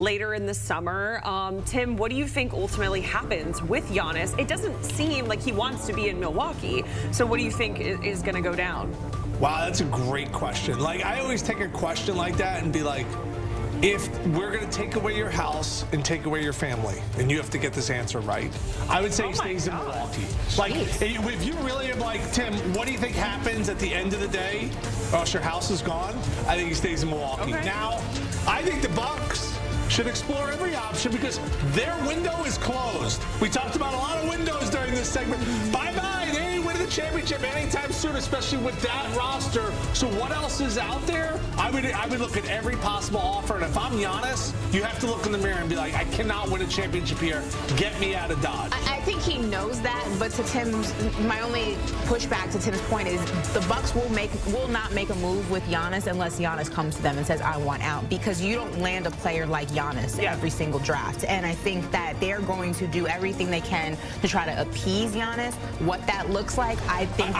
later in the summer. Tim, what do you think ultimately happens with Giannis? It doesn't seem like he wants to be in Milwaukee. So what do you think is going to go down? Wow, that's a great question. Like, I always take a question like that and be like, if we're going to take away your house and take away your family, and you have to get this answer right, I would say he stays in Milwaukee. Like, if you really am like, Tim, what do you think happens at the end of the day? Or else your house is gone? I think he stays in Milwaukee. Okay. Now, I think the Bucks should explore every option because their window is closed. We talked about a lot of windows during this segment. Bye-bye. They ain't winning the championship anytime soon, especially with that roster. So what else is out there? I would look at every possible offer. And if I'm Giannis, you have to look in the mirror and be like, I cannot win a championship here. Get me out of Dodge. I think he knows that, but to Tim's, my only pushback to Tim's point is the Bucks will not make a move with Giannis unless Giannis comes to them and says, I want out, because you don't land a player like Giannis every single draft. And I think that they're going to do everything they can to try to appease Giannis. What that looks like, I think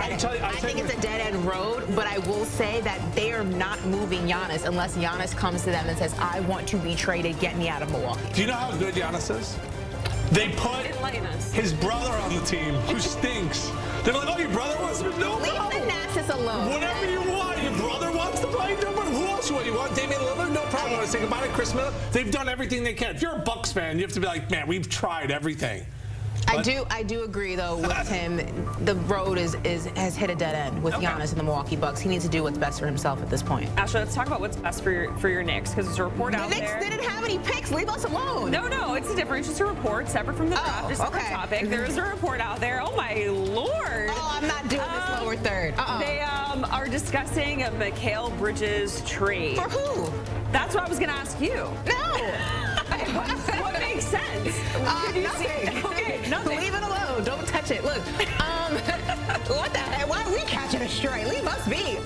it's a dead-end road, but I will say that they are not moving Giannis unless Giannis comes to them and says, I want to be traded, get me out of Milwaukee. Do you know how good Giannis is? They put his brother on the team, who stinks. They're like, oh, your brother wants to be no Leave problem. the Nassus alone. Whatever you want. Your brother wants to play. No matter who else you want. Damian Lillard, no problem. I want to say goodbye to Chris Miller. They've done everything they can. If you're a Bucks fan, you have to be like, man, we've tried everything. I do agree, though, with him. The road has hit a dead end with Giannis and the Milwaukee Bucks. He needs to do what's best for himself at this point. Ashley, let's talk about what's best for your Knicks, because there's a report out there. The Knicks didn't have any picks. Leave us alone. No, it's different. It's just a report, separate from the draft, just a different topic. There is a report out there. Oh, my Lord. Oh, I'm not doing this lower third. They are discussing a Mikal Bridges trade. For who? That's what I was going to ask you. No. What makes sense? Nothing. Okay, nothing. Leave it alone. Don't touch it. Look, what the heck? Why are we catching a stray? Leave us be.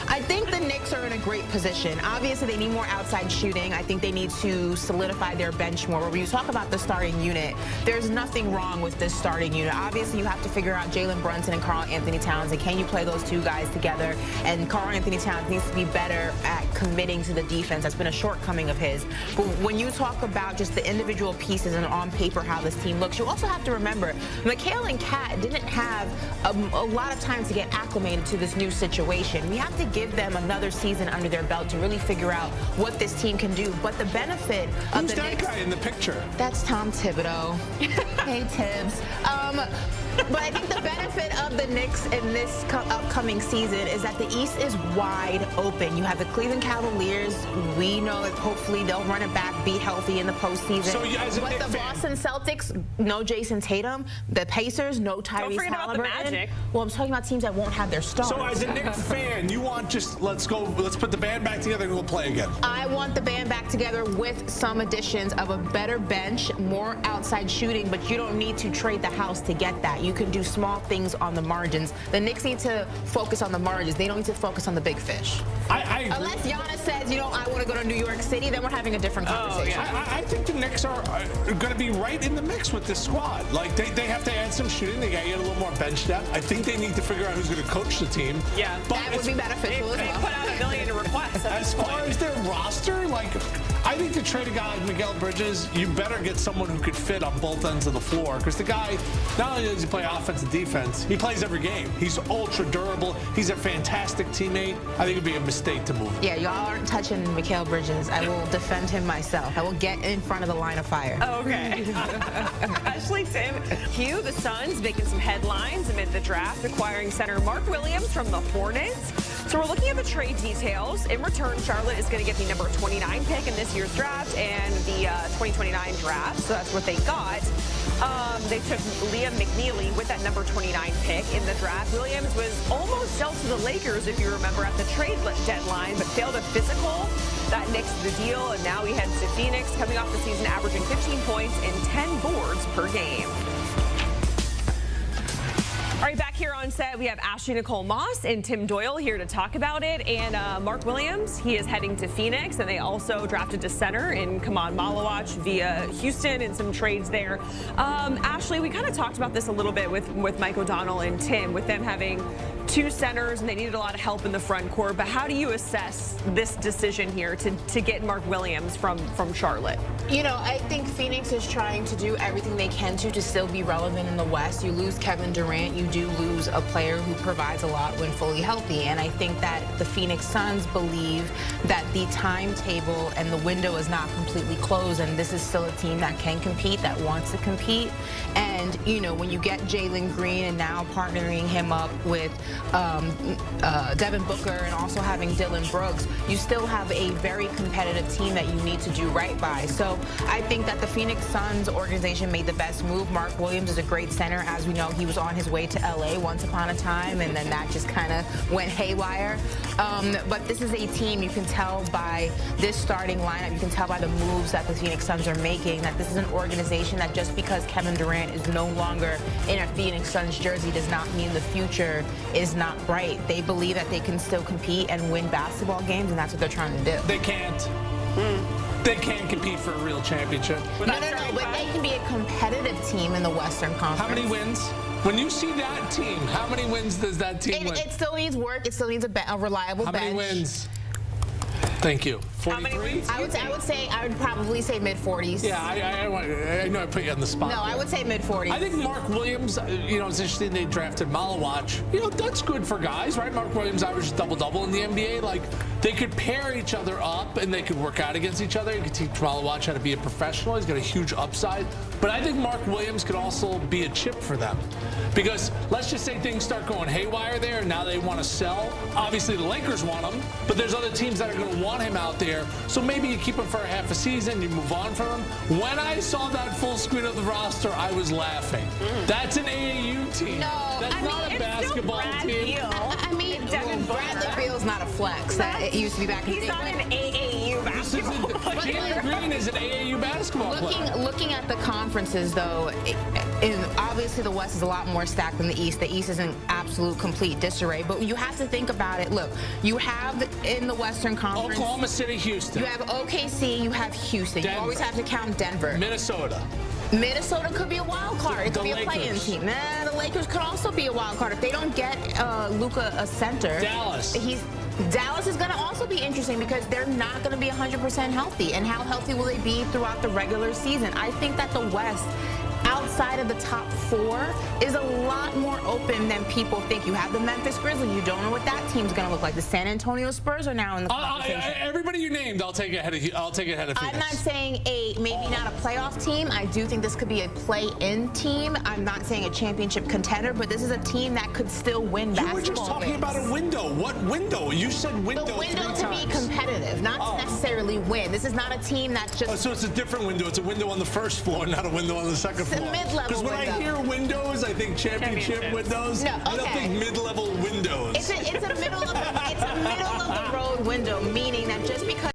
I think the Knicks are in a great position. Obviously, they need more outside shooting. I think they need to solidify their bench more. When you talk about the starting unit, there's nothing wrong with this starting unit. Obviously, you have to figure out Jalen Brunson and Karl Anthony Towns, and can you play those two guys together? And Karl Anthony Towns needs to be better at committing to the defense. That's been a shortcoming of his. But when you talk about just the individual pieces and on paper how this team looks, you also have to remember Mikal and Kat didn't have a lot of time to get acclimated to this new situation. We have to give them another season under their belt to really figure out what this team can do. But the benefit of the Knicks, guy in the picture? That's Tom Thibodeau. Hey, Tibbs. But I think the benefit of the Knicks in this upcoming season is that the East is wide open. You have the Cleveland Cavaliers. We know that hopefully they'll run it back, be healthy in the postseason. So but the Boston Celtics, no Jason Tatum. The Pacers, no Tyrese Halliburton. Don't forget about the Magic. Well, I'm talking about teams that won't have their stars. So as a Knicks fan, you want just let's put the band back together and we'll play again. I want the band back together with some additions of a better bench, more outside shooting, but you don't need to trade the house to get that. You can do small things on the margins. The Knicks need to focus on the margins. They don't need to focus on the big fish. I agree. Unless Giannis says, I want to go to New York City, then we're having a different conversation. I think the Knicks are going to be right in the mix with this squad. Like, they have to add some shooting. They got to get a little more bench depth. I think they need to figure out who's going to coach the team. Yeah. But that would be beneficial as well. They put out $1 million requests. As far as their roster, like, I think to trade a guy like Mikal Bridges, you better get someone who could fit on both ends of the floor. Because the guy, not only does he play offense and defense, he plays every game. He's ultra durable. He's a fantastic teammate. I think it would be a mistake to move him. Yeah, y'all aren't touching Mikal Bridges. I will defend him myself. I will get in front of the line of fire. Okay. Ashley, Tim, Hugh, the Suns making some headlines amid the draft, acquiring center Mark Williams from the Hornets. So we're looking at the trade details. In return, Charlotte is going to get the number 29 pick in this year's draft and the 2029 draft. So that's what they got. They took Liam McNeely with that number 29 pick in the draft. Williams was almost dealt to the Lakers, if you remember, at the trade deadline, but failed a physical. That nixed the deal, and now he heads to Phoenix, coming off the season averaging 15 points and 10 boards per game. All right, back here on set, we have Ashley Nicole Moss and Tim Doyle here to talk about it. And Mark Williams, he is heading to Phoenix, and they also drafted a center in Kaman Malawach via Houston and some trades there. Ashley, we kind of talked about this a little bit with Mike O'Donnell and Tim, with them having two centers, and they needed a lot of help in the front court. But how do you assess this decision here to get Mark Williams from Charlotte? You know, I think Phoenix is trying to do everything they can to still be relevant in the West. You lose Kevin Durant, you do lose a player who provides a lot when fully healthy. And I think that the Phoenix Suns believe that the timetable and the window is not completely closed, and this is still a team that can compete, that wants to compete. And, you know, when you get Jalen Green and now partnering him up with Devin Booker and also having Dylan Brooks, you still have a very competitive team that you need to do right by. So I think that the Phoenix Suns organization made the best move. Mark Williams is a great center. As we know, he was on his way to LA once upon a time, and then that just kind of went haywire. But this is a team, you can tell by this starting lineup, you can tell by the moves that the Phoenix Suns are making, that this is an organization that just because Kevin Durant is no longer in a Phoenix Suns jersey does not mean the future is not bright. They believe that they can still compete and win basketball games, and that's what they're trying to do. They can't. They can't compete for a real championship. No, but they can be a competitive team in the Western Conference. How many wins? When you see that team, how many wins does that team win? It still needs work. It still needs a reliable bench. How many wins? Thank you. 43? I would probably say mid-40s. Yeah, I know I put you on the spot. No, I would say mid-40s. I think Mark Williams, you know, it's interesting they drafted Malawach. You know, that's good for guys, right? Mark Williams averaged double-double in the NBA. Like, they could pair each other up and they could work out against each other. You could teach Malawach how to be a professional. He's got a huge upside. But I think Mark Williams could also be a chip for them. Because let's just say things start going haywire there, and now they want to sell. Obviously, the Lakers want him, but there's other teams that are going to want him out there. So maybe you keep him for a half a season, you move on from him. When I saw that full screen of the roster, I was laughing. That's an AAU team. No, that's not a basketball team. I mean, Bradley Beal's not a flex. It used to be back in the day. He's not an AAU basketball player. Jalen Green is an AAU basketball player. Looking at the conferences, though, obviously the West is a lot more stacked than the East. The East is an absolute complete disarray. But you have to think about it. Look, you have in the Western Conference Oklahoma City, Houston. You have OKC, you have Houston. Denver. You always have to count Denver. Minnesota Could be a wild card. It could be a play-in team. The Lakers could also be a wild card if they don't get Luka a center. Dallas. Dallas is going to also be interesting because they're not going to be 100% healthy. And how healthy will they be throughout the regular season? I think that the West, outside of the top four, is a lot more open than people think. You have the Memphis Grizzlies. You don't know what that team's going to look like. The San Antonio Spurs are now in the conversation. Everybody you named, I'll take it ahead of Phoenix. I'm not saying maybe not a playoff team. I do think this could be a play-in team. I'm not saying a championship contender, but this is a team that could still win basketball. You were just talking about a window. What window? You said window. The window to be competitive, not to necessarily win. This is not a team that's just. Oh, so it's a different window. It's a window on the first floor, not a window on the second floor. It's a mid-level Because when I hear windows, I think championship windows. No, okay. I don't think mid-level windows. It's a middle of the road window, meaning that just because